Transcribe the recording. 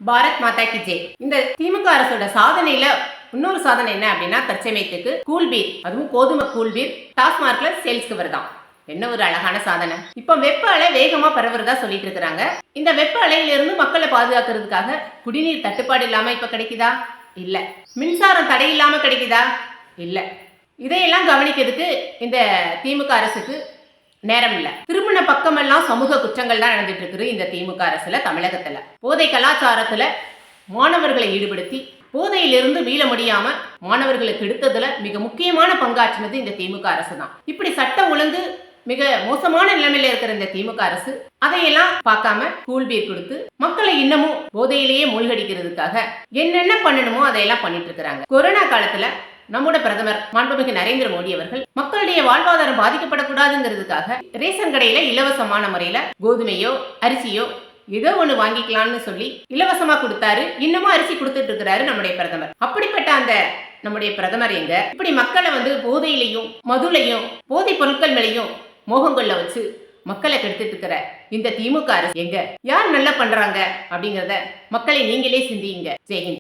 பாரத் மாதா கி ஜெய். இந்த திமுக அரசோட சாதனையில இன்னொரு சாதனை என்ன அப்படின்னா, தற்சமயத்துக்கு கூல்பீர், அதுவும் கோதுமை கூல்பீர் டாஸ்மார்க்ல சேல்ஸ்க்கு வருதான். என்ன ஒரு அழகான சாதனை. இப்ப வெப்ப அலை வேகமா பரவுறதா சொல்லிட்டு இருக்கிறாங்க. இந்த வெப்ப அலையில இருந்து மக்களை பாதுகாக்கிறதுக்காக குடிநீர் தட்டுப்பாடு இல்லாம இப்ப கிடைக்குதா? இல்ல. மின்சாரம் தடை இல்லாம கிடைக்குதா? இல்ல. இதையெல்லாம் கவனிக்கிறதுக்கு இந்த திமுக அரசுக்கு நேரம் இல்ல. திருமண பக்கமெல்லாம் சமூக குற்றங்கள் தான் நடந்துட்டு இருக்குது இந்த திமுக அரசுல, தமிழகத்துல. போதை கலாச்சாரத்துல மாணவர்களை ஈடுபடுத்தி போதையிலிருந்து மீள முடியாம மாணவர்களுக்கு எடுத்ததுல மிக முக்கியமான பங்காற்றினது இந்த திமுக அரசு தான். இப்படி சட்ட ஒழுங்கு மிக மோசமான நிலைமையில இருக்கிற இந்த திமுக அரசு அதையெல்லாம் பார்க்காம கூல்பீர் கொடுத்து மக்களை இன்னமும் போதையிலேயே மூழ்கடிக்கிறதுக்காக என்னென்ன பண்ணணுமோ அதையெல்லாம் பண்ணிட்டு இருக்கிறாங்க. கொரோனா காலத்துல நம்மோட பிரதமர் மாண்புமிகு நரேந்திர மோடி அவர்கள் மக்களுடைய வாழ்வாதாரம் பாதிக்கப்படக்கூடாதுங்கிறதுக்காக ரேஷன் கடையில இலவசமான முறையில கோதுமையோ அரிசியோ ஏதோ ஒண்ணு வாங்கிக்கலாம்னு சொல்லி இலவசமா கொடுத்தாரு. இன்னமும் அரிசி கொடுத்துட்டு இருக்கிறாரு நம்முடைய பிரதமர். அப்படிப்பட்ட அந்த நம்முடைய பிரதமர் எங்க இப்படி மக்களை போதையிலையும் மதுலையும் போதை பொருட்கள் மேலையும் மோகங்கள்ல வச்சு மக்களை கெடுத்துட்டு இருக்கிற இந்த திமுக அரசு எங்க? யார் நல்லா பண்றாங்க அப்படிங்கறத மக்களை நீங்களே சிந்தியுங்க. ஜெய்ஹிந்த்.